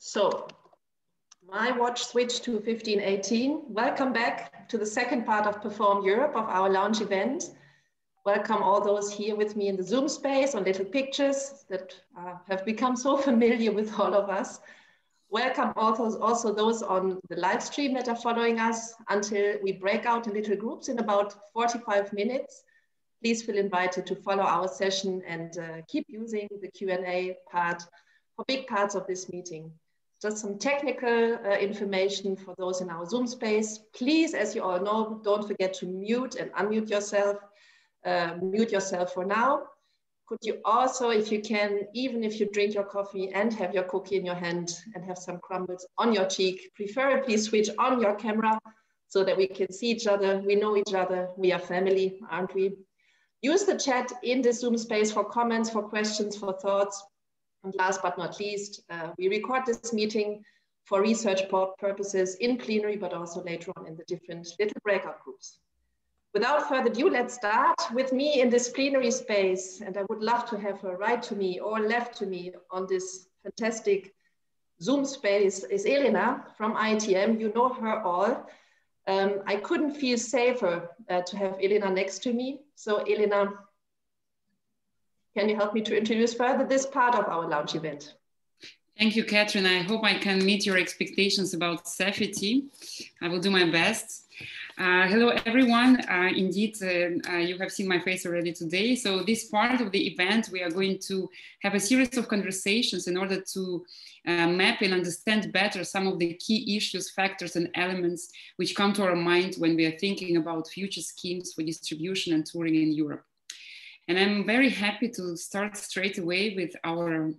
So, my watch switched to 15:18. Welcome back to the second part of Perform Europe of our launch event. Welcome all those here with me in the Zoom space on little pictures that have become so familiar with all of us. Welcome also those on the live stream that are following us until we break out in little groups in about 45 minutes. Please feel invited to follow our session and keep using the Q&A part for big parts of this meeting. Just some technical information for those in our Zoom space. Please, as you all know, don't forget to mute and unmute yourself. Mute yourself for now. Could you also, if you can, even if you drink your coffee and have your cookie in your hand and have some crumbles on your cheek, preferably switch on your camera so that we can see each other, we know each other, we are family, aren't we? Use the chat in the Zoom space for comments, for questions, for thoughts. And last but not least, we record this meeting for research purposes in plenary, but also later on in the different little breakout groups. Without further ado, let's start. With me in this plenary space, and I would love to have her right to me or left to me on this fantastic Zoom space, is Elena from IETM. You know her all. I couldn't feel safer to have Elena next to me. So Elena, can you help me to introduce further this part of our launch event? Thank you, Kathrin. I hope I can meet your expectations about safety. I will do my best. Hello, everyone. Indeed, you have seen my face already today. So this part of the event, we are going to have a series of conversations in order to map and understand better some of the key issues, factors, and elements which come to our mind when we are thinking about future schemes for distribution and touring in Europe. And I'm very happy to start straight away with our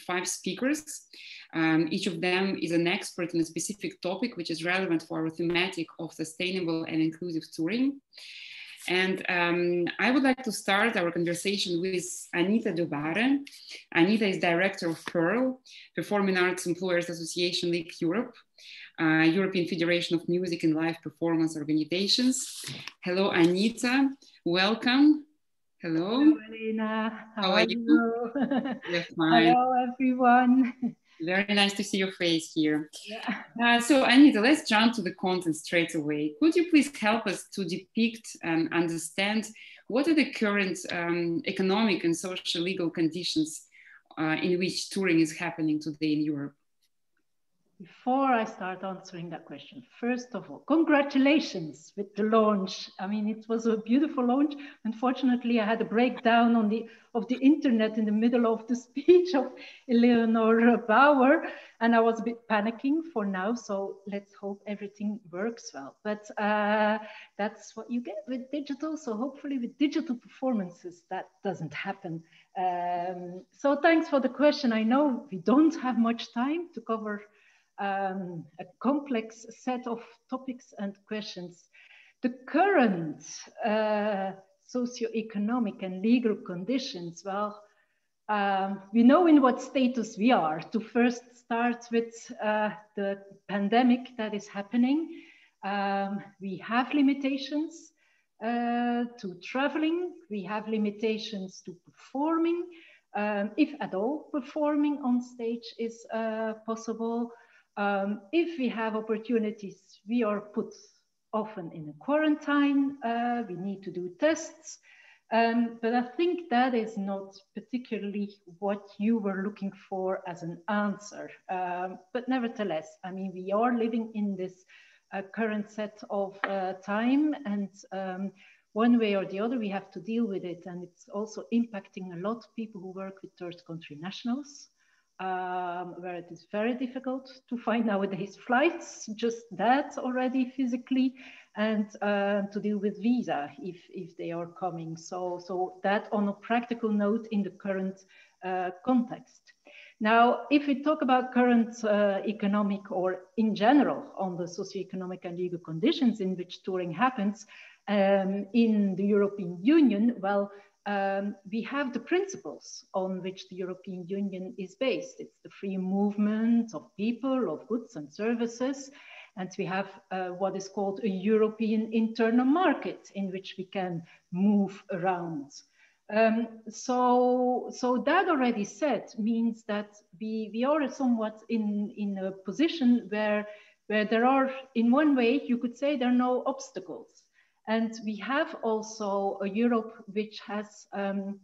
5 speakers. Each of them is an expert in a specific topic which is relevant for our thematic of sustainable and inclusive touring. And I would like to start our conversation with Anita Debaere. Anita is director of Pearle, Performing Arts Employers Association League Europe, European Federation of Music and Live Performance Organizations. Hello, Anita. Welcome. Hello. Hello, Elena. How are you? We're fine. Hello, everyone. Very nice to see your face here. Yeah. So Anita, let's jump to the content straight away. Could you please help us to depict and understand what are the current economic and social legal conditions in which touring is happening today in Europe? Before I start answering that question, first of all, congratulations with the launch. I mean, it was a beautiful launch. Unfortunately, I had a breakdown of the internet in the middle of the speech of Elena Bauer, and I was a bit panicking for now. So let's hope everything works well. But that's what you get with digital. So hopefully with digital performances, that doesn't happen. So thanks for the question. I know we don't have much time to cover a complex set of topics and questions. The current socioeconomic and legal conditions, well, we know in what status we are. To first start with the pandemic that is happening, we have limitations to traveling, we have limitations to performing, if at all performing on stage is possible. If we have opportunities, we are put often in a quarantine, we need to do tests, but I think that is not particularly what you were looking for as an answer. But nevertheless, I mean, we are living in this current set of time, and one way or the other, we have to deal with it, and it's also impacting a lot of people who work with third country nationals. Where it is very difficult to find nowadays flights, just that already physically, and to deal with visa if they are coming. So that on a practical note in the current context. Now, if we talk about current economic or in general on the socioeconomic and legal conditions in which touring happens in the European Union, well, we have the principles on which the European Union is based. It's the free movement of people, of goods and services. And we have what is called a European internal market in which we can move around. So that already said means that we are somewhat in a position where there are, in one way, you could say there are no obstacles. And we have also a Europe which has, and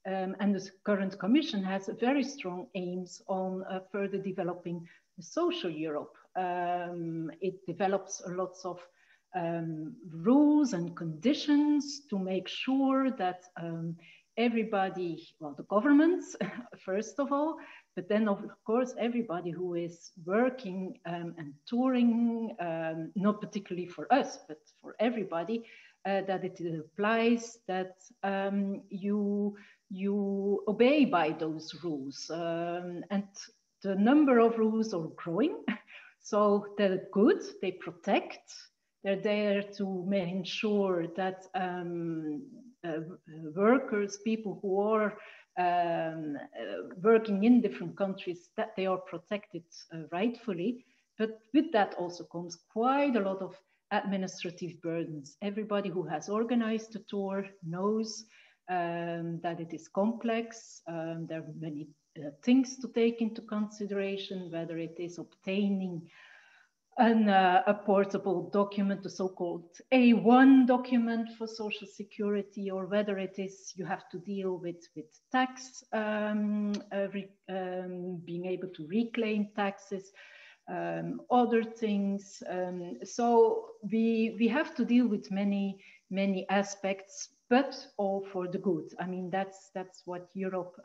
the current Commission has very strong aims on further developing the social Europe. It develops lots of rules and conditions to make sure that everybody, well, the governments, first of all, but then of course, everybody who is working and touring, not particularly for us, but for everybody, that it applies, that you obey by those rules. And the number of rules are growing. So they're good, they protect, they're there to ensure that workers, people who are working in different countries, that they are protected rightfully. But with that also comes quite a lot of administrative burdens. Everybody who has organized the tour knows that it is complex. There are many things to take into consideration, whether it is obtaining a portable document, the so-called A1 document for Social Security, or whether it is you have to deal with tax, being able to reclaim taxes, other things. So we have to deal with many aspects, but all for the good. I mean, that's what Europe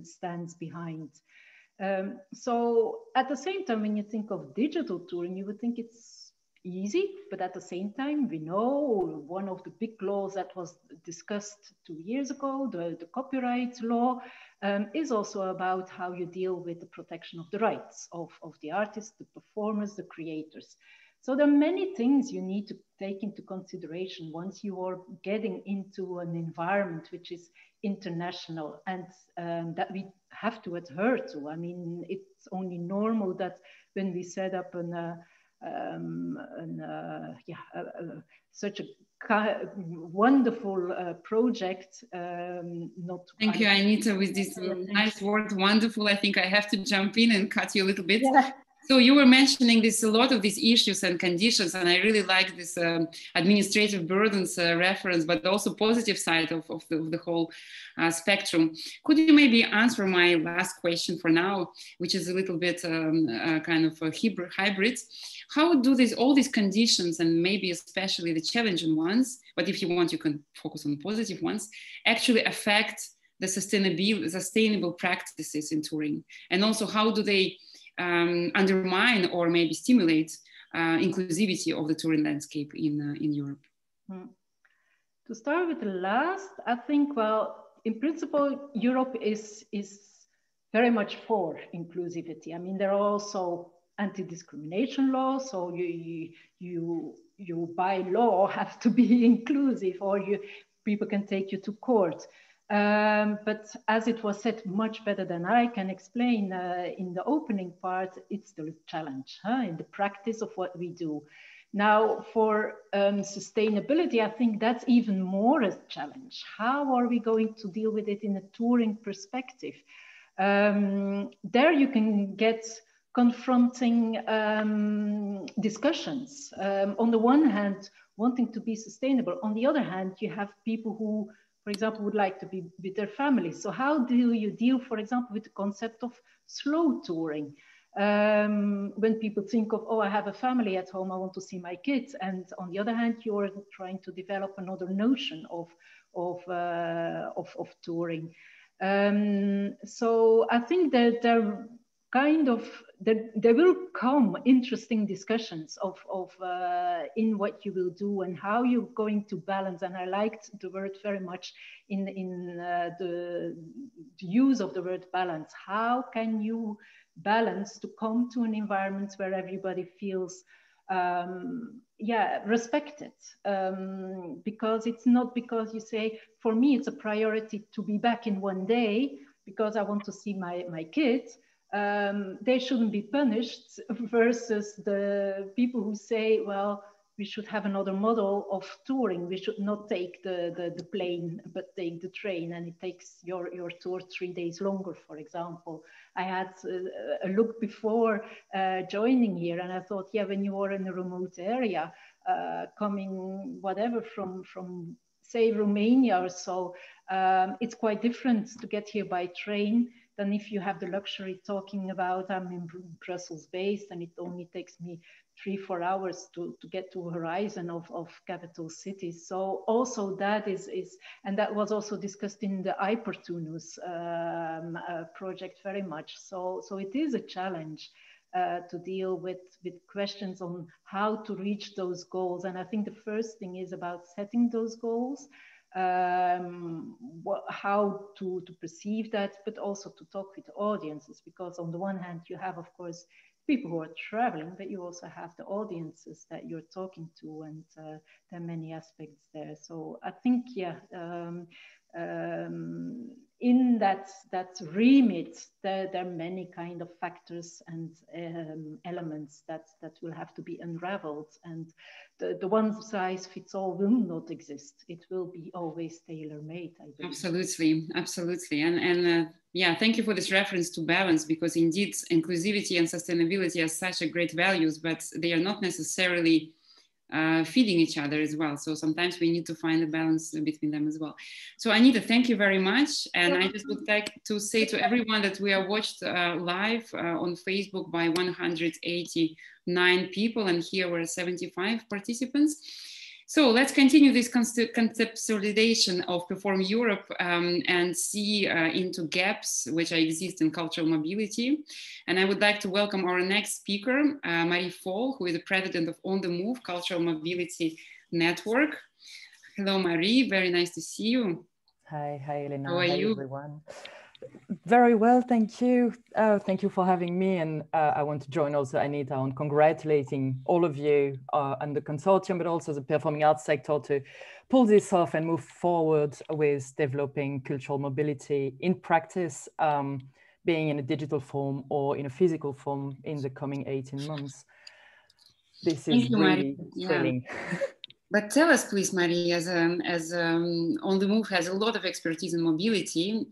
stands behind. So at the same time, when you think of digital touring, you would think it's easy, but at the same time, we know one of the big laws that was discussed 2 years ago, the copyright law, is also about how you deal with the protection of the rights of the artists, the performers, the creators. So there are many things you need to take into consideration once you are getting into an environment which is international and that we have to adhere to. I mean, it's only normal that when we set up such a wonderful project. Thank you, Anita, with this nice word, wonderful. I think I have to jump in and cut you a little bit. Yeah. So you were mentioning a lot of these issues and conditions, and I really like this administrative burdens reference, but also positive side of the whole spectrum. Could you maybe answer my last question for now, which is a little bit kind of a hybrid? How do all these conditions, and maybe especially the challenging ones, but if you want, you can focus on the positive ones, actually affect the sustainable practices in touring? And also, how do they undermine or maybe stimulate inclusivity of the touring landscape in Europe? To start with the last, I think, well, in principle, Europe is very much for inclusivity. I mean, there are also anti-discrimination laws, so you by law have to be inclusive, or people can take you to court. But as it was said much better than I can explain in the opening part, it's still a challenge in the practice of what we do. Now, for sustainability, I think that's even more a challenge. How are we going to deal with it in a touring perspective? There you can get confronting discussions. On the one hand, wanting to be sustainable. On the other hand, you have people who, for example, would like to be with their families. So how do you deal, for example, with the concept of slow touring? When people think of, oh, I have a family at home, I want to see my kids. And on the other hand, you're trying to develop another notion of touring. So I think that there will come interesting discussions of in what you will do and how you're going to balance. And I liked the word very much in the use of the word balance. How can you balance to come to an environment where everybody feels respected? Because it's not because you say, for me, it's a priority to be back in one day because I want to see my kids. They shouldn't be punished versus the people who say, well, we should have another model of touring. We should not take the plane, but take the train, and it takes your tour 3 days longer, for example. I had a look before joining here, and I thought, yeah, when you are in a remote area, coming whatever from say Romania or so, it's quite different to get here by train than if you have the luxury talking about I'm in Brussels based and it only takes me 3-4 hours to get to horizon of capital cities. So also that is and that was also discussed in the Hypertunus project very much. So it is a challenge to deal with questions on how to reach those goals. And I think the first thing is about setting those goals, how to perceive that, but also to talk with audiences, because on the one hand, you have, of course, people who are traveling, but you also have the audiences that you're talking to, and there are many aspects there. So I think, yeah, in that remit, there are many kind of factors and elements that will have to be unraveled, and the one size fits all will not exist. It will be always tailor-made, I believe. Absolutely, absolutely. And yeah, thank you for this reference to balance, because indeed inclusivity and sustainability are such a great values, but they are not necessarily feeding each other as well. So sometimes we need to find a balance between them as well. So Anita, thank you very much. And I just would like to say to everyone that we are watched live on Facebook by 189 people, and here were 75 participants. So let's continue this conceptualization of Perform Europe and see into gaps which exist in cultural mobility. And I would like to welcome our next speaker, Marie Fol, who is the president of On the Move Cultural Mobility Network. Hello, Marie, very nice to see you. Hi, Elena. How are you? Everyone. Very well, thank you. Thank you for having me. And I want to join also Anita on congratulating all of you and the consortium, but also the performing arts sector to pull this off and move forward with developing cultural mobility in practice, being in a digital form or in a physical form in the coming 18 months. This is really thrilling. But tell us, please, Marie, as On the Move has a lot of expertise in mobility.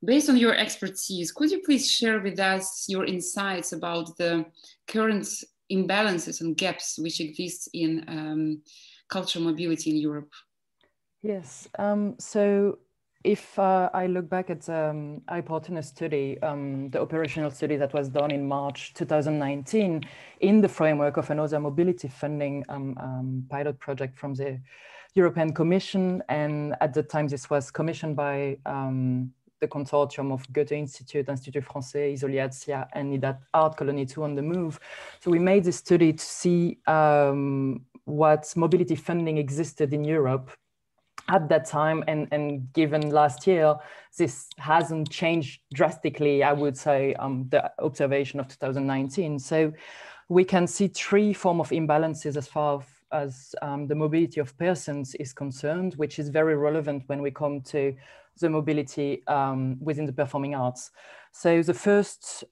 Based on your expertise, could you please share with us your insights about the current imbalances and gaps which exist in cultural mobility in Europe? Yes, so if I look back at the Hypertunus study, the operational study that was done in March 2019 in the framework of another mobility funding pilot project from the European Commission, and at the time this was commissioned by the consortium of Goethe Institute, Institut Français, Isoliatia, and that Art Colony 2 On the Move. So we made this study to see what mobility funding existed in Europe at that time, and given last year, this hasn't changed drastically, I would say, the observation of 2019. So we can see 3 forms of imbalances as far as the mobility of persons is concerned, which is very relevant when we come to the mobility within the performing arts. So the first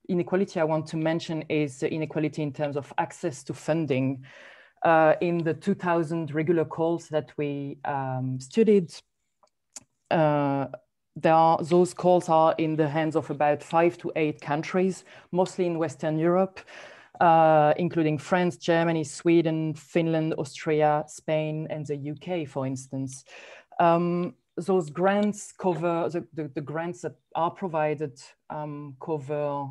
inequality I want to mention is the inequality in terms of access to funding. In the 2000 regular calls that we studied, those calls are in the hands of about 5 to 8 countries, mostly in Western Europe, including France, Germany, Sweden, Finland, Austria, Spain, and the UK, for instance. Those grants cover, the grants that are provided cover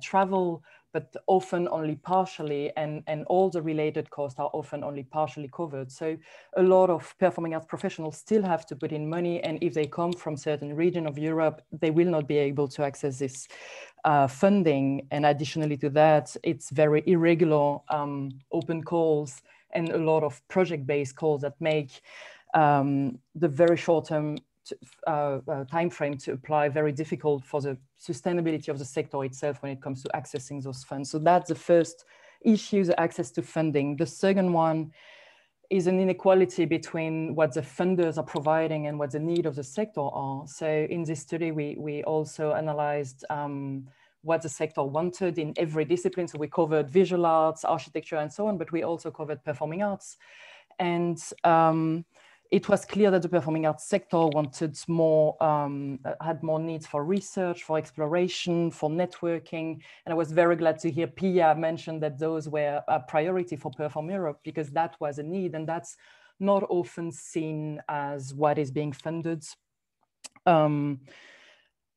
travel, but often only partially, and all the related costs are often only partially covered. So a lot of performing arts professionals still have to put in money, and if they come from certain region of Europe, they will not be able to access this funding. And additionally to that, it's very irregular open calls and a lot of project-based calls that make the very short-term time frame to apply very difficult for the sustainability of the sector itself when it comes to accessing those funds. So that's the first issue, the access to funding. The second one is an inequality between what the funders are providing and what the need of the sector are. So in this study, we also analyzed what the sector wanted in every discipline. So we covered visual arts, architecture, and so on, but we also covered performing arts. And it was clear that the performing arts sector wanted more, had more needs for research, for exploration, for networking. And I was very glad to hear Pia mention that those were a priority for Perform Europe, because that was a need, and that's not often seen as what is being funded.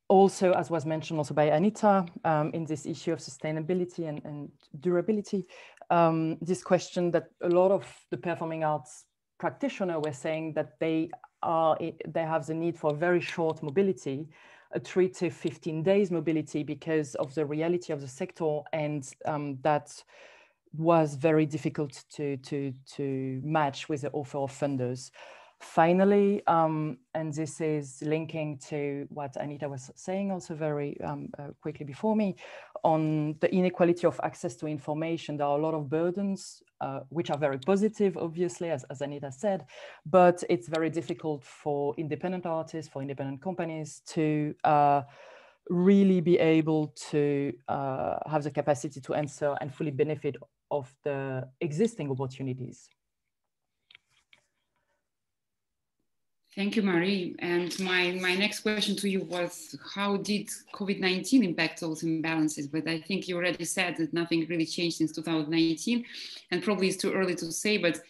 Also, as was mentioned also by Anita, in this issue of sustainability and durability, this question that a lot of the performing arts practitioners were saying that they have the need for very short mobility, a 3 to 15 days mobility, because of the reality of the sector, and that was very difficult to match with the offer of funders. Finally, and this is linking to what Anita was saying also very quickly before me, on the inequality of access to information. There are a lot of burdens, which are very positive, obviously, as Anita said, but it's very difficult for independent artists, for independent companies to really be able to have the capacity to answer and fully benefit of the existing opportunities. Thank you, Marie. And my next question to you was, how did COVID-19 impact those imbalances? But I think you already said that nothing really changed since 2019, and probably it's too early to say, but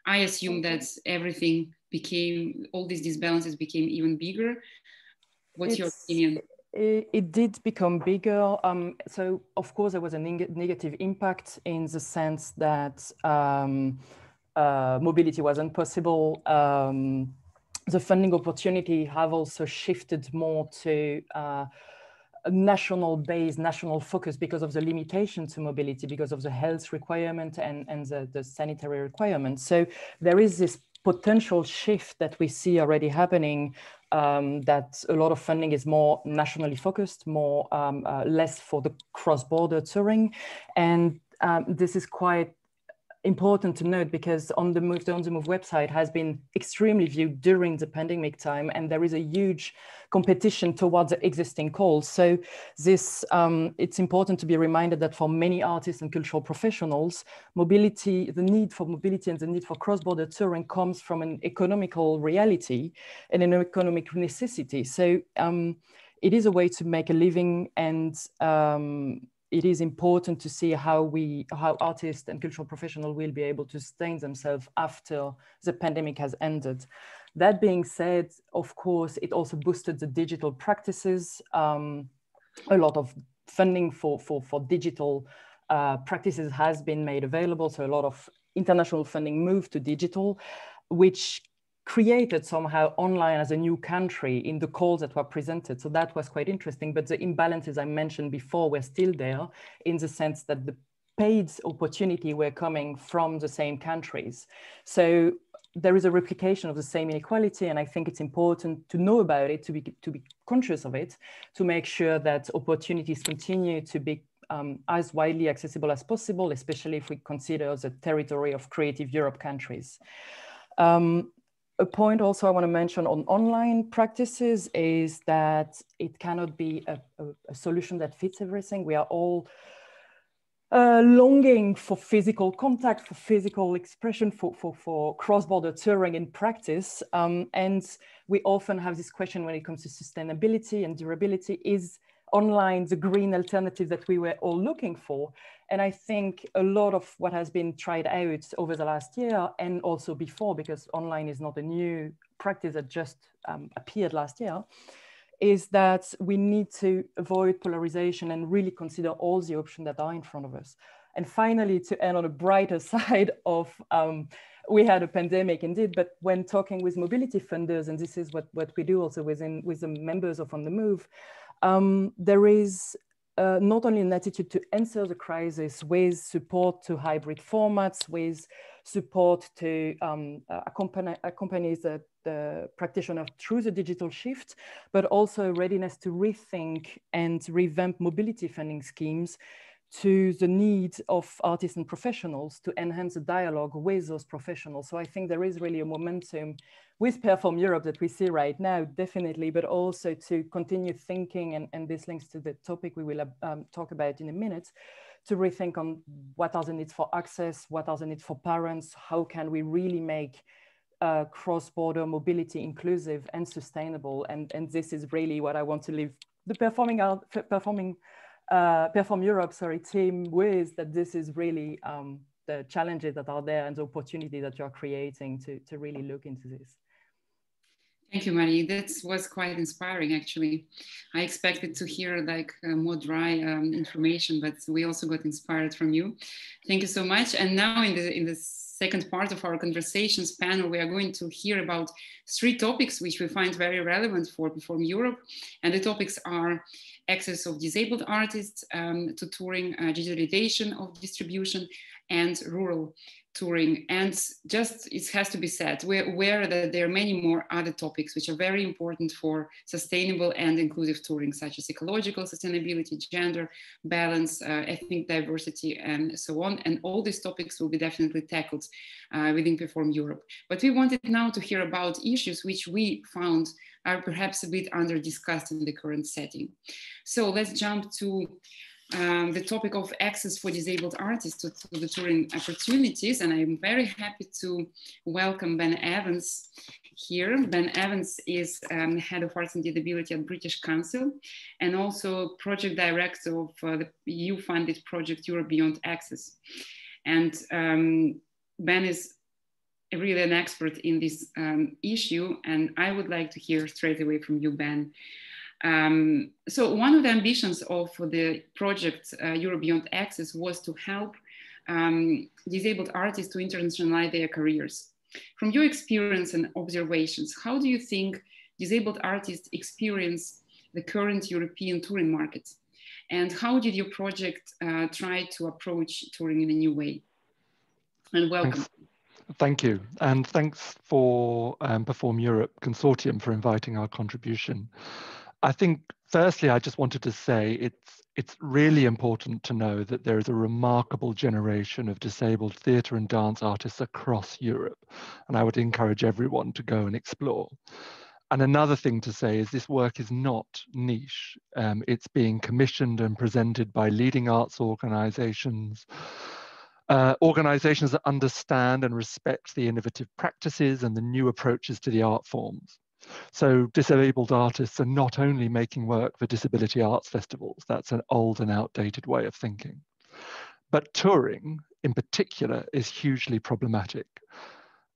I assume that everything became, all these disbalances became even bigger. What's your opinion? It did become bigger. So of course there was a negative impact in the sense that mobility wasn't possible. The funding opportunity have also shifted more to national-based, national focus, because of the limitation to mobility, because of the health requirement and the sanitary requirements. So there is this potential shift that we see already happening, that a lot of funding is more nationally focused, more less for the cross-border touring. And this is quite important to note, because On the Move website has been extremely viewed during the pandemic time, and there is a huge competition towards the existing calls. So this, it's important to be reminded that for many artists and cultural professionals, mobility, the need for mobility and the need for cross-border touring comes from an economical reality and an economic necessity. So it is a way to make a living, and it is important to see how artists and cultural professionals will be able to sustain themselves after the pandemic has ended. That being said, of course, it also boosted the digital practices. A lot of funding for digital practices has been made available. So a lot of international funding moved to digital, which created somehow online as a new country in the calls that were presented. So that was quite interesting, but the imbalances I mentioned before were still there, in the sense that the paid opportunity were coming from the same countries. So there is a replication of the same inequality, and I think it's important to know about it, to be conscious of it, to make sure that opportunities continue to be as widely accessible as possible, especially if we consider the territory of Creative Europe countries. A point also I want to mention on online practices is that it cannot be a solution that fits everything. We are all longing for physical contact, for physical expression, for cross-border touring in practice. And we often have this question when it comes to sustainability and durability: is online the green alternative that we were all looking for? And I think a lot of what has been tried out over the last year, and also before, because online is not a new practice that just appeared last year, is that we need to avoid polarization and really consider all the options that are in front of us. And finally, to end on a brighter side of, we had a pandemic indeed, but when talking with mobility funders, and this is what we do also with the members of On the Move, there is not only an attitude to answer the crisis with support to hybrid formats, with support to accompany the practitioner through the digital shift, but also readiness to rethink and revamp mobility funding schemes to the need of artists and professionals to enhance the dialogue with those professionals. So I think there is really a momentum with Perform Europe that we see right now, definitely, but also to continue thinking, and this links to the topic we will talk about in a minute, to rethink on what are the needs for access, what are the needs for parents, how can we really make cross-border mobility inclusive and sustainable, and this is really what I want to leave the Perform Europe team with, that this is really the challenges that are there and the opportunity that you're creating to really look into this. Thank you, Marie. That was quite inspiring, actually. I expected to hear like more dry information, but we also got inspired from you. Thank you so much. And now in the second part of our conversations panel, we are going to hear about 3 topics which we find very relevant for Perform Europe. And the topics are access of disabled artists to touring, digitalization of distribution, and rural touring. And just, it has to be said, we're aware that there are many more other topics which are very important for sustainable and inclusive touring, such as ecological sustainability, gender balance, ethnic diversity, and so on. And all these topics will be definitely tackled within Perform Europe. But we wanted now to hear about issues which we found are perhaps a bit under discussed in the current setting. So let's jump to the topic of access for disabled artists to the touring opportunities. And I'm very happy to welcome Ben Evans here. Ben Evans is Head of Arts and Disability at British Council, and also Project Director of the EU-funded project Europe Beyond Access. And Ben is really an expert in this issue, and I would like to hear straight away from you, Ben. So one of the ambitions of the project Europe Beyond Access was to help disabled artists to internationalize their careers. From your experience and observations, how do you think disabled artists experience the current European touring market? And how did your project try to approach touring in a new way? And welcome. Thank you. And thanks for Perform Europe Consortium for inviting our contribution. I think, firstly, I just wanted to say it's really important to know that there is a remarkable generation of disabled theatre and dance artists across Europe. And I would encourage everyone to go and explore. And another thing to say is this work is not niche. It's being commissioned and presented by leading arts organisations, organisations that understand and respect the innovative practices and the new approaches to the art forms. So disabled artists are not only making work for disability arts festivals, that's an old and outdated way of thinking, but touring in particular is hugely problematic.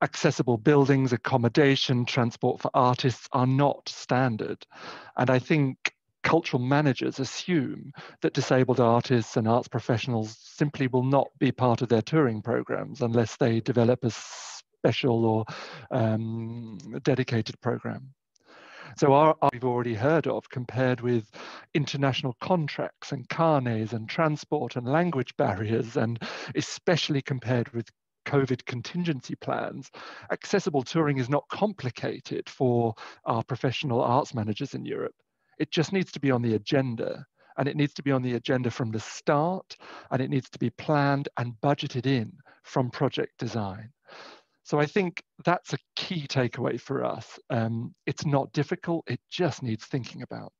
Accessible buildings, accommodation, transport for artists are not standard. And I think cultural managers assume that disabled artists and arts professionals simply will not be part of their touring programs unless they develop a special or dedicated program. So our we've already heard of, compared with international contracts and carnets and transport and language barriers, and especially compared with COVID contingency plans, accessible touring is not complicated for our professional arts managers in Europe. It just needs to be on the agenda, and it needs to be on the agenda from the start, and it needs to be planned and budgeted in from project design. So I think that's a key takeaway for us. It's not difficult, it just needs thinking about.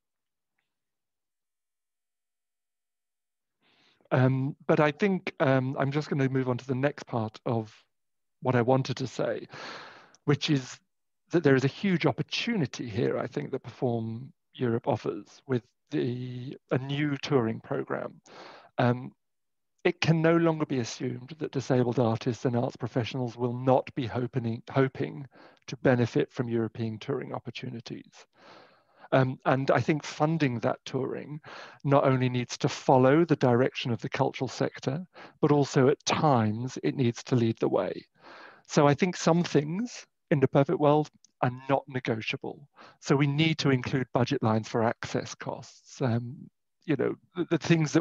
But I think I'm just going to move on to the next part of what I wanted to say, which is that there is a huge opportunity here, I think, that Perform Europe offers with a new touring program. It can no longer be assumed that disabled artists and arts professionals will not be hoping to benefit from European touring opportunities. And I think funding that touring not only needs to follow the direction of the cultural sector, but also at times it needs to lead the way. So I think some things in the perfect world are not negotiable. So we need to include budget lines for access costs. You know, the things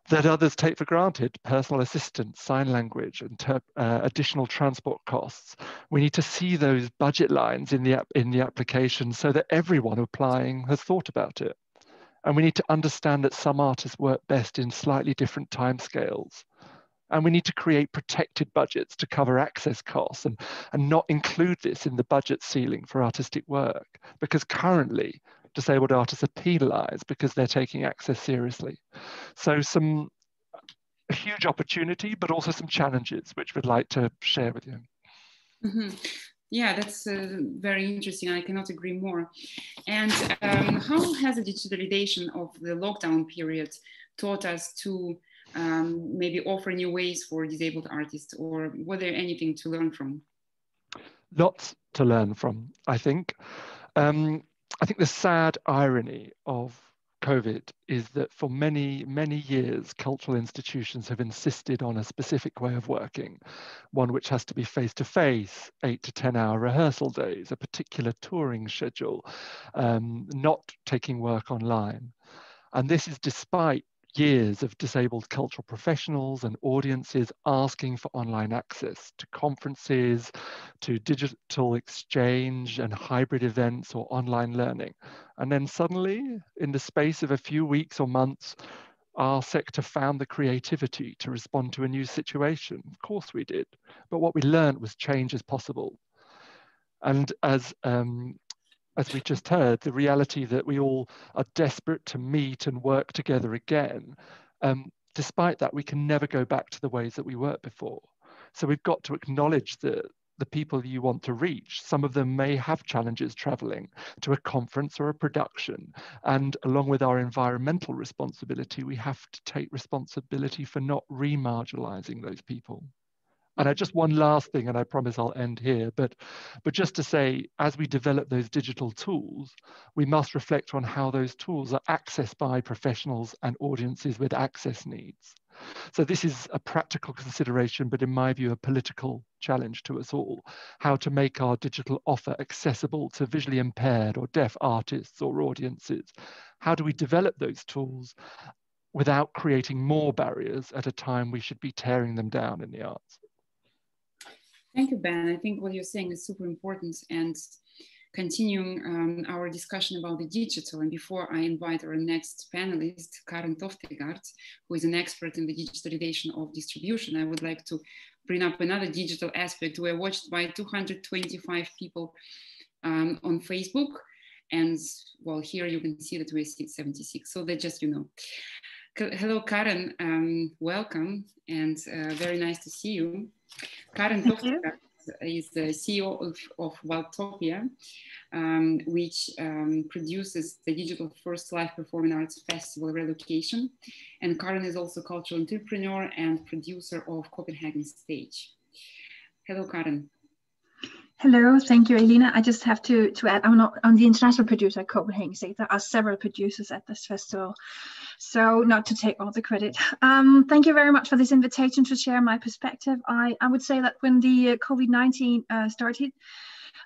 that others take for granted, personal assistance, sign language, and additional transport costs. We need to see those budget lines in the application so that everyone applying has thought about it. And we need to understand that some artists work best in slightly different timescales. And we need to create protected budgets to cover access costs and not include this in the budget ceiling for artistic work, because currently disabled artists are penalized because they're taking access seriously. So a huge opportunity, but also some challenges, which we'd like to share with you. Mm-hmm. Yeah, that's very interesting. I cannot agree more. And how has the digitalization of the lockdown period taught us to maybe offer new ways for disabled artists, or was there anything to learn from? Lots to learn from, I think. I think the sad irony of COVID is that for many, many years, cultural institutions have insisted on a specific way of working, one which has to be face-to-face, 8 to 10 hour rehearsal days, a particular touring schedule, not taking work online. And this is despite years of disabled cultural professionals and audiences asking for online access to conferences, to digital exchange and hybrid events or online learning. And then suddenly, in the space of a few weeks or months, our sector found the creativity to respond to a new situation. Of course we did, but what we learned was change is possible. And as we just heard, the reality that we all are desperate to meet and work together again, despite that, we can never go back to the ways that we worked before. So we've got to acknowledge that the people you want to reach, some of them may have challenges traveling to a conference or a production. And along with our environmental responsibility, we have to take responsibility for not re-marginalizing those people. And just one last thing, and I promise I'll end here, but just to say, as we develop those digital tools, we must reflect on how those tools are accessed by professionals and audiences with access needs. So this is a practical consideration, but in my view, a political challenge to us all, how to make our digital offer accessible to visually impaired or deaf artists or audiences. How do we develop those tools without creating more barriers at a time we should be tearing them down in the arts? Thank you, Ben. I think what you're saying is super important, and continuing our discussion about the digital. And before I invite our next panelist, Karen Toftegaard, who is an expert in the digitalization of distribution, I would like to bring up another digital aspect. We're watched by 225 people on Facebook. And well, here you can see that we're 76. So that just, you know. Hello, Karen, welcome, and very nice to see you. Karen Toftegaard is the CEO of WILDTOPIA, which produces the digital first live performing arts festival Relocation. And Karen is also cultural entrepreneur and producer of Copenhagen Stage. Hello, Karen. Hello, thank you, Elena. I just have to add, I'm the international producer at Copenhagen Stage. There are several producers at this festival, so not to take all the credit. Thank you very much for this invitation to share my perspective. I would say that when the COVID-19 started,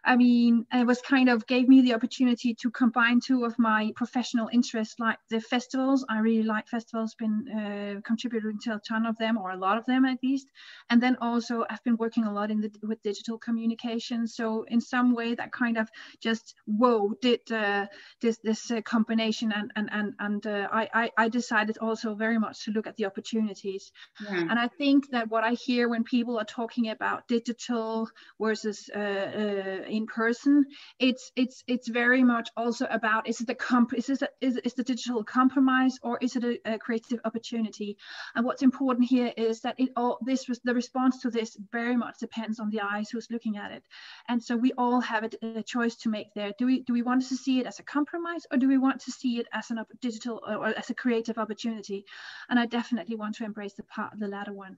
I mean, it was kind of gave me the opportunity to combine two of my professional interests, like the festivals. I really like festivals, been contributing to a ton of them, or a lot of them at least. And then also I've been working a lot with digital communication. So in some way that kind of just, whoa, did this combination. And I decided also very much to look at the opportunities. Yeah. And I think that what I hear when people are talking about digital versus in person, it's very much also about, is it the digital compromise, or is it a creative opportunity? And what's important here is that the response to this very much depends on the eyes who's looking at it. And so we all have a choice to make there. Do we want to see it as a compromise, or do we want to see it as a digital or as a creative opportunity? And I definitely want to embrace the latter one.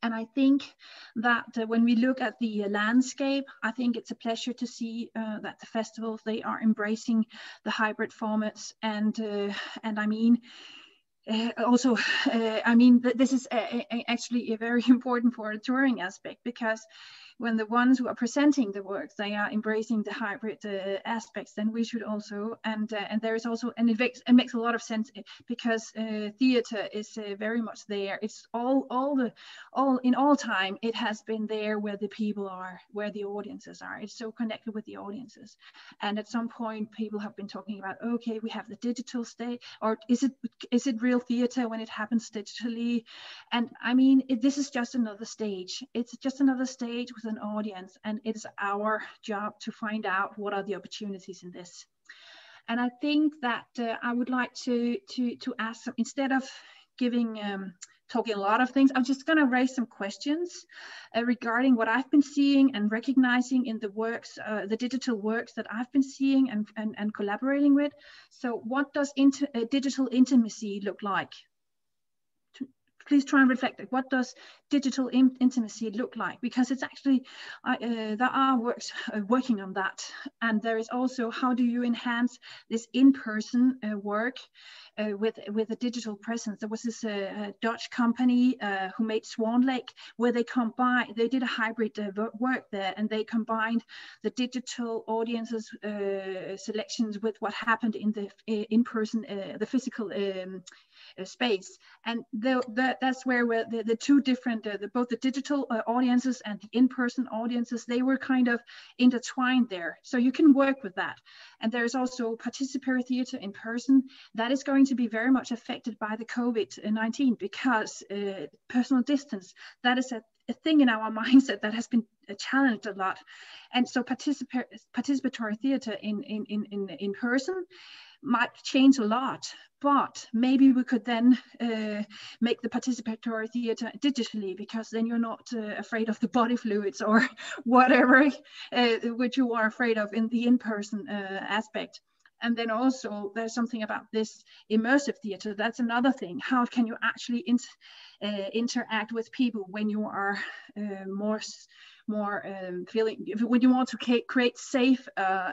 And I think that when we look at the landscape, I think it's a pleasure to see that the festivals, they are embracing the hybrid formats. And I mean, also, I mean, this is actually very important for a touring aspect, because when the ones who are presenting the work, they are embracing the hybrid aspects, then we should also, and there is also, and it makes a lot of sense, because theater is very much there. It's all in all time, it has been there where the people are, where the audiences are. It's so connected with the audiences. And at some point, people have been talking about, okay, we have the digital stage, or is it real theater when it happens digitally? And I mean, this is just another stage. It's just another stage with an audience, and it's our job to find out what are the opportunities in this. And I think that I would like to ask some, instead of talking a lot of things, I'm just going to raise some questions regarding what I've been seeing and recognizing in the works, the digital works that I've been seeing and collaborating with. So what does digital intimacy look like? Please try and reflect. What does digital intimacy look like? Because it's actually, there are works working on that. And there is also, how do you enhance this in-person work with a digital presence? There was this Dutch company who made Swan Lake, where they did a hybrid work there, and they combined the digital audiences selections with what happened in the in-person, the physical space. And that's where the two different, both the digital audiences and the in-person audiences, they were kind of intertwined there. So you can work with that. And there's also participatory theater in person that is going to be very much affected by the COVID-19, because personal distance, that is a thing in our mindset that has been challenged a lot. And so participatory theater in person might change a lot, but maybe we could then make the participatory theater digitally, because then you're not afraid of the body fluids or whatever which you are afraid of in the in-person aspect. And then also there's something about this immersive theater. That's another thing. How can you actually interact with people when you are more feeling, when you want to create safe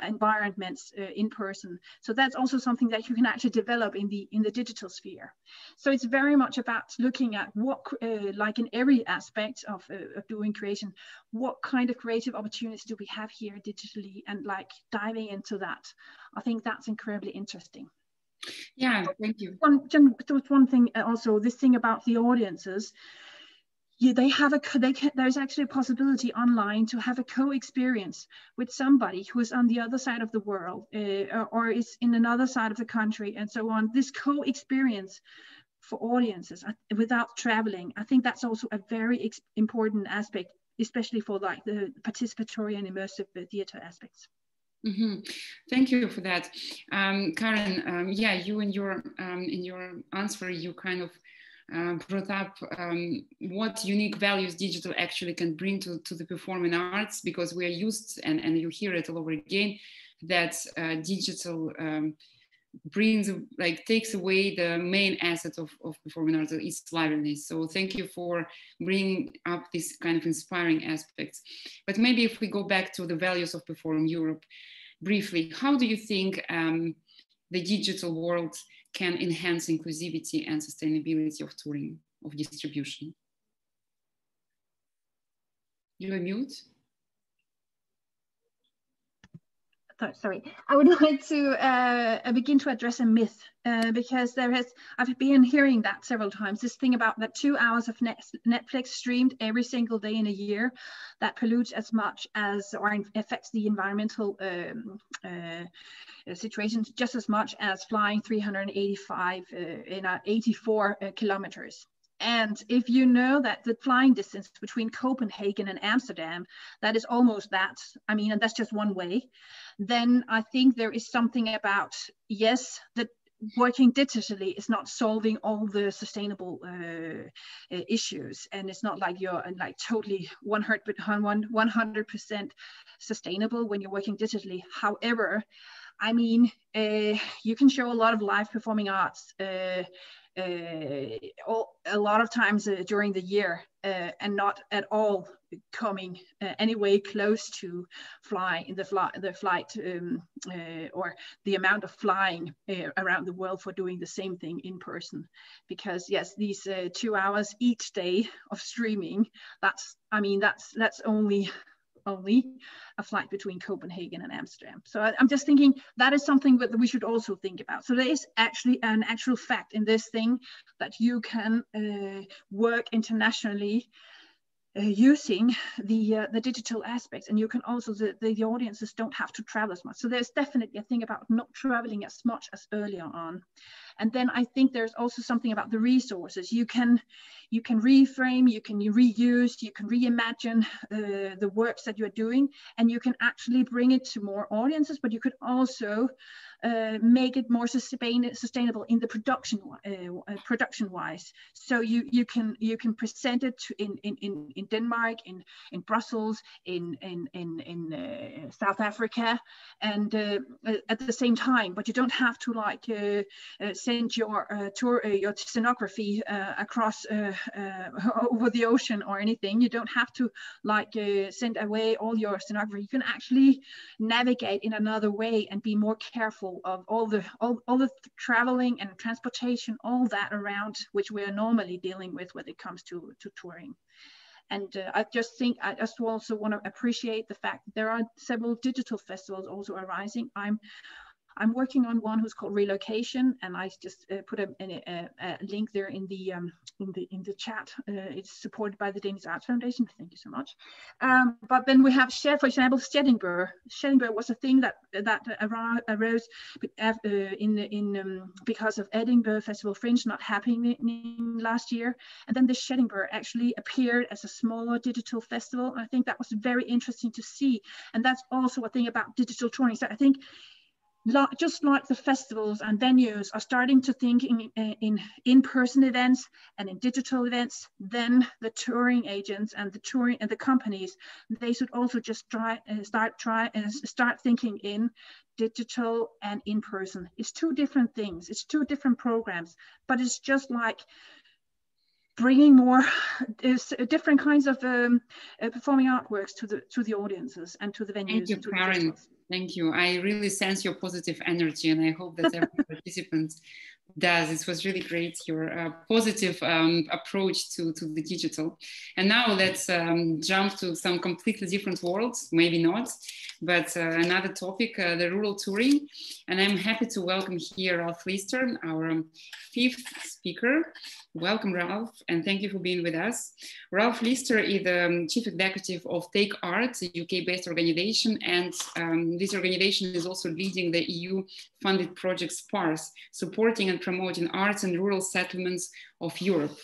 environments in person? So that's also something that you can actually develop in the digital sphere. So it's very much about looking at what, like in every aspect of doing creation, what kind of creative opportunities do we have here digitally, and like diving into that. I think that's incredibly interesting. Yeah, thank you. One thing also, this thing about the audiences. Yeah, there's actually a possibility online to have a co-experience with somebody who is on the other side of the world or is in another side of the country and so on. This co-experience for audiences without traveling, I think that's also a very important aspect, especially for like the participatory and immersive theater aspects. Mm-hmm. Thank you for that, Karen. Yeah, you in your answer, you kind of brought up what unique values digital actually can bring to the performing arts, because we are used, and you hear it all over again, that digital takes away the main asset of performing arts, its liveliness. So thank you for bringing up this kind of inspiring aspects. But maybe if we go back to the values of Perform Europe briefly, how do you think the digital world can enhance inclusivity and sustainability of touring, of distribution? You're mute. Sorry, I would like to begin to address a myth because I've been hearing that several times, this thing about that 2 hours of Netflix streamed every single day in a year that pollutes as much as, or affects the environmental situation just as much as flying 84 kilometers. And if you know that the flying distance between Copenhagen and Amsterdam, that is almost that, I mean, and that's just one way, then I think there is something about, yes, that working digitally is not solving all the sustainable issues. And it's not like you're like totally 100% sustainable when you're working digitally. However, I mean, you can show a lot of live performing arts a lot of times during the year and not at all coming anyway close to the flight or the amount of flying around the world for doing the same thing in person. Because yes, these 2 hours each day of streaming, that's only only a flight between Copenhagen and Amsterdam. So I'm just thinking that is something that we should also think about. So there is actually an actual fact in this thing that you can work internationally using the digital aspects, and you can also, the audiences don't have to travel as much. So there's definitely a thing about not traveling as much as earlier on. And then I think there's also something about the resources. You can reframe, you can reuse, you can reimagine the works that you're doing, and you can actually bring it to more audiences, but you could also make it more sustainable in the production wise. So you can present it in Denmark, in Brussels, in South Africa, and at the same time. But you don't have to like send your your scenography across over the ocean or anything. You don't have to like send away all your scenography. You can actually navigate in another way and be more careful of all the traveling and transportation, all that around, which we are normally dealing with when it comes to touring. And I just think I just also want to appreciate the fact that there are several digital festivals also arising. I'm working on one who's called Relocation, and I just put a link there in the chat. It's supported by the Danish Arts Foundation. Thank you so much. But then we have, for example, Stedingberg. Stedingberg was a thing that arose because of Edinburgh Festival Fringe not happening last year, and then the Stedingberg actually appeared as a smaller digital festival. I think that was very interesting to see, and that's also a thing about digital touring. So I think, just like the festivals and venues are starting to think in in-person events and in digital events, then the touring agents and the companies, they should also just start thinking in digital and in-person. It's two different things. It's two different programs, but it's just like bringing more different kinds of performing artworks to the audiences and to the venues. Thank you, Karen. Thank you. I really sense your positive energy, and I hope that every participant does. It was really great, your positive approach to the digital. And now let's jump to some completely different worlds, maybe not, but another topic, the rural touring. And I'm happy to welcome here Ralph Lister, our fifth speaker. Welcome, Ralph, and thank you for being with us. Ralph Lister is the Chief Executive of Take Art, a UK-based organization, and this organization is also leading the EU-funded project SPARSE, supporting and promoting arts and rural settlements of Europe.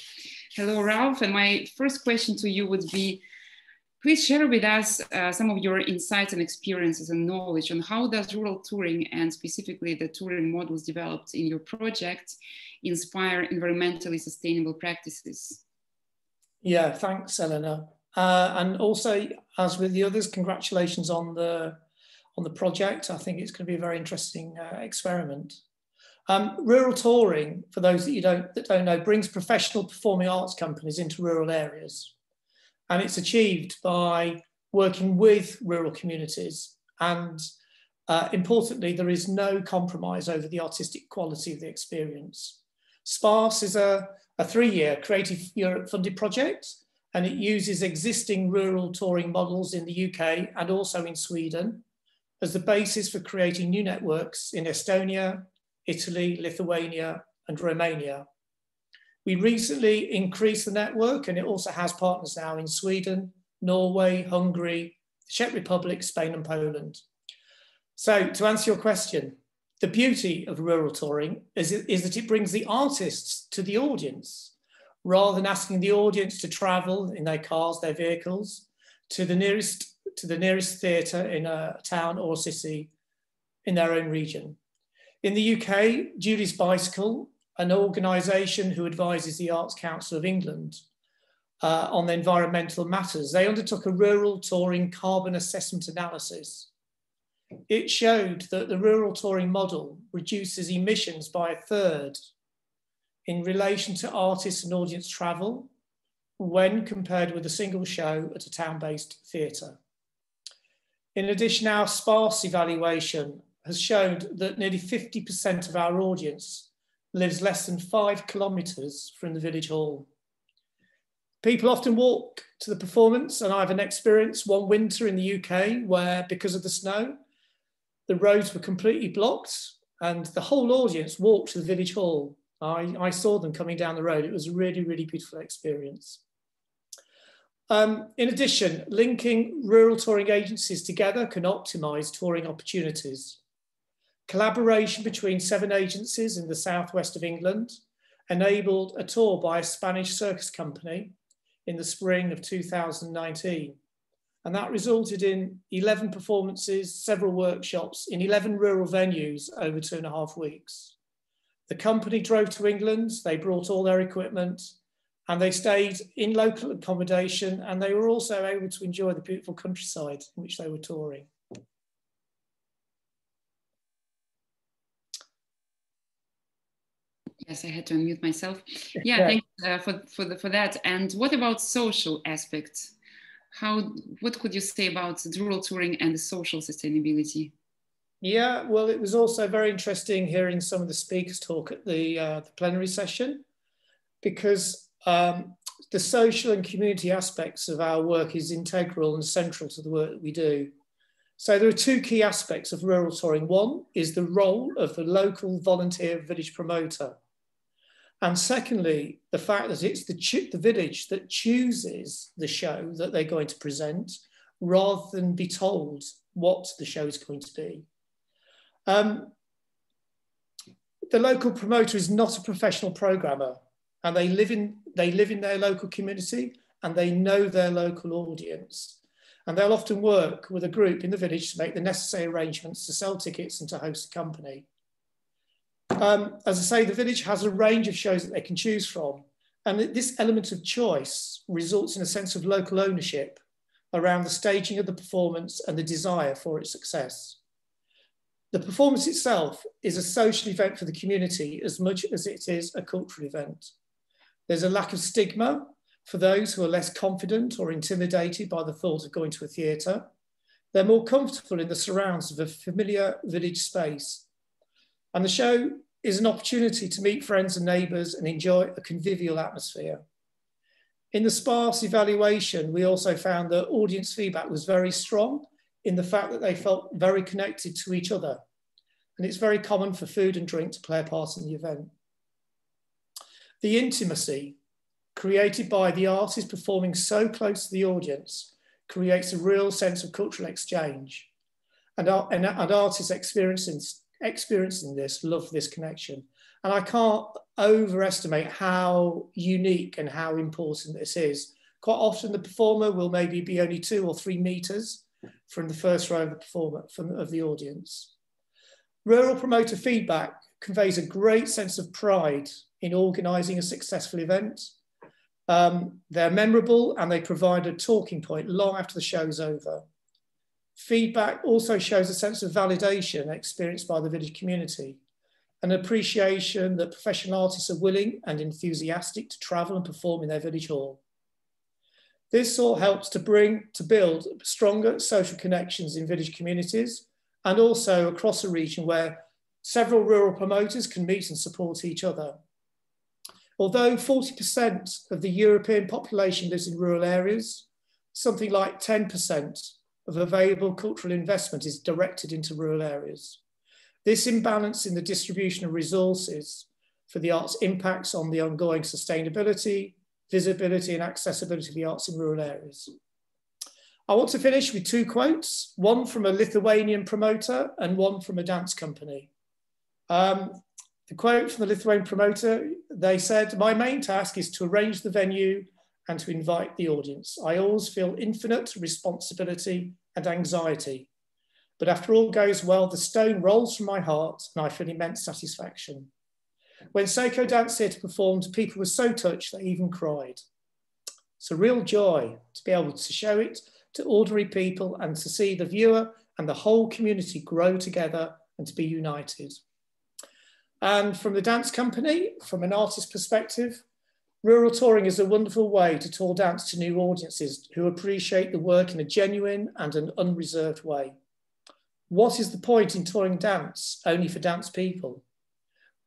Hello, Ralph, and my first question to you would be, please share with us some of your insights and experiences and knowledge on how does rural touring, and specifically the touring models developed in your project, inspire environmentally sustainable practices? Yeah, thanks, Elena. And also, as with the others, congratulations on the project. I think it's going to be a very interesting experiment. Rural touring, for those that don't know, brings professional performing arts companies into rural areas. And it's achieved by working with rural communities. And importantly, there is no compromise over the artistic quality of the experience. SPARSE is a 3-year Creative Europe funded project, and it uses existing rural touring models in the UK and also in Sweden as the basis for creating new networks in Estonia, Italy, Lithuania, and Romania. We recently increased the network, and it also has partners now in Sweden, Norway, Hungary, the Czech Republic, Spain, and Poland. So to answer your question, the beauty of rural touring is that it brings the artists to the audience, rather than asking the audience to travel in their cars, their vehicles, to the nearest theatre in a town or city in their own region. In the UK, Julie's Bicycle, an organisation who advises the Arts Council of England on the environmental matters, they undertook a rural touring carbon assessment analysis. It showed that the rural touring model reduces emissions by 1/3 in relation to artists and audience travel when compared with a single show at a town-based theatre. In addition, our SPARSE evaluation has shown that nearly 50% of our audience lives less than 5 kilometres from the village hall. People often walk to the performance, and I've an experience one winter in the UK where, because of the snow, the roads were completely blocked and the whole audience walked to the village hall. I saw them coming down the road. It was a really, really beautiful experience. In addition, linking rural touring agencies together can optimise touring opportunities. Collaboration between 7 agencies in the southwest of England enabled a tour by a Spanish circus company in the spring of 2019. And that resulted in 11 performances, several workshops in 11 rural venues over 2.5 weeks. The company drove to England, they brought all their equipment, and they stayed in local accommodation, and they were also able to enjoy the beautiful countryside in which they were touring. Yes, I had to unmute myself. Yeah, thanks for that. And what about social aspects? What could you say about rural touring and the social sustainability? Yeah, well, it was also very interesting hearing some of the speakers talk at the plenary session, because the social and community aspects of our work is integral and central to the work that we do. So there are 2 key aspects of rural touring. One is the role of the local volunteer village promoter. And secondly, the fact that it's the village that chooses the show that they're going to present, rather than be told what the show is going to be. The local promoter is not a professional programmer, and they live in their local community, and they know their local audience. And they'll often work with a group in the village to make the necessary arrangements to sell tickets and to host a company. As I say, the village has a range of shows that they can choose from. And this element of choice results in a sense of local ownership around the staging of the performance and the desire for its success. The performance itself is a social event for the community as much as it is a cultural event. There's a lack of stigma for those who are less confident or intimidated by the thought of going to a theatre. They're more comfortable in the surrounds of a familiar village space. And the show is an opportunity to meet friends and neighbours and enjoy a convivial atmosphere. In the SPARSE evaluation, we also found that audience feedback was very strong in the fact that they felt very connected to each other. And it's very common for food and drink to play a part in the event. The intimacy created by the artist performing so close to the audience creates a real sense of cultural exchange. And artists experiencing this love this connection. And I can't overestimate how unique and how important this is. Quite often the performer will maybe be only 2 or 3 meters from the first row of the performer, of the audience. Rural promoter feedback conveys a great sense of pride in organising a successful event. They're memorable and they provide a talking point long after the show's over. Feedback also shows a sense of validation experienced by the village community, an appreciation that professional artists are willing and enthusiastic to travel and perform in their village hall. This all helps to build stronger social connections in village communities and also across a region where several rural promoters can meet and support each other. Although 40% of the European population lives in rural areas, something like 10% of available cultural investment is directed into rural areas. This imbalance in the distribution of resources for the arts impacts on the ongoing sustainability, visibility and accessibility of the arts in rural areas. I want to finish with 2 quotes, one from a Lithuanian promoter and one from a dance company. The quote from the Lithuanian promoter, they said, "My main task is to arrange the venue and to invite the audience. I always feel infinite responsibility and anxiety. But after all goes well, the stone rolls from my heart and I feel immense satisfaction. When Seiko Dance Theatre performed, people were so touched they even cried. It's a real joy to be able to show it to ordinary people and to see the viewer and the whole community grow together and to be united." And from the dance company, from an artist perspective, rural touring is a wonderful way to tour dance to new audiences who appreciate the work in a genuine and an unreserved way. What is the point in touring dance only for dance people?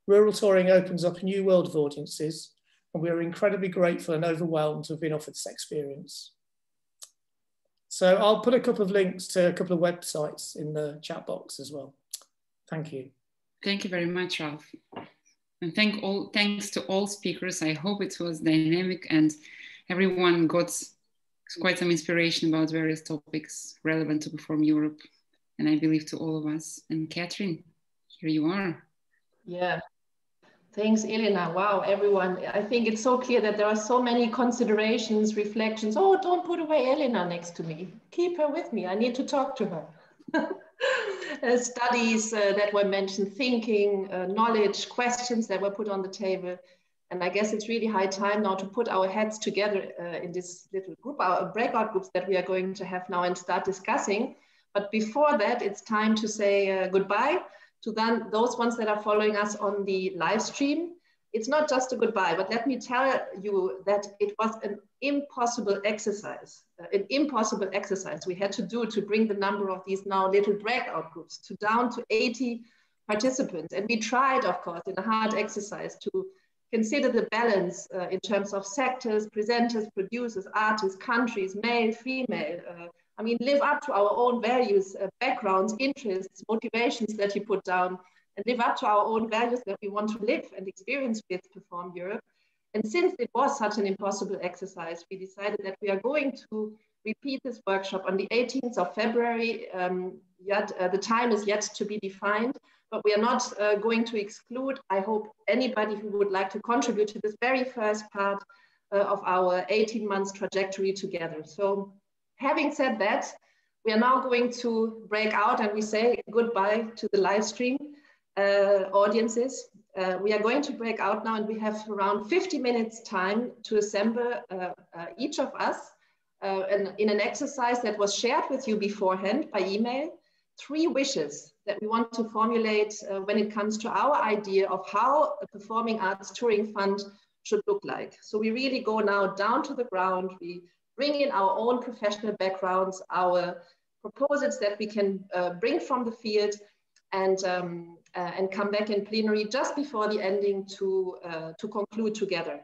Rural touring opens up a new world of audiences and we're incredibly grateful and overwhelmed to have been offered this experience. So I'll put a couple of links to a couple of websites in the chat box as well. Thank you. Thank you very much, Ralph. And thanks to all speakers. I hope it was dynamic and everyone got quite some inspiration about various topics relevant to Perform Europe. And I believe to all of us. And Kathrin, here you are. Yeah. Thanks, Elena. Wow, everyone. I think it's so clear that there are so many considerations, reflections. Oh, don't put away Elena next to me. Keep her with me. I need to talk to her. Studies that were mentioned, thinking, knowledge, questions that were put on the table. And I guess it's really high time now to put our heads together in this little group, our breakout groups that we are going to have now and start discussing. But before that, it's time to say goodbye to those ones that are following us on the live stream. It's not just a goodbye, but let me tell you that it was an impossible exercise we had to do to bring the number of these now little breakout groups down to 80 participants. And we tried, of course, in a hard exercise to consider the balance in terms of sectors, presenters, producers, artists, countries, male, female, I mean, live up to our own values, backgrounds, interests, motivations that you put down, and live up to our own values that we want to live and experience with Perform Europe. And since it was such an impossible exercise, we decided that we are going to repeat this workshop on the 18th of February. The time is yet to be defined, but we are not going to exclude, I hope, anybody who would like to contribute to this very first part of our 18 months trajectory together. So having said that, we are now going to break out and we say goodbye to the live stream audiences. We are going to break out now and we have around 50 minutes time to assemble each of us and in an exercise that was shared with you beforehand by email, 3 wishes that we want to formulate when it comes to our idea of how a performing arts touring fund should look like. So we really go now down to the ground. We bring in our own professional backgrounds, our proposals that we can bring from the field, and come back in plenary just before the ending to conclude together.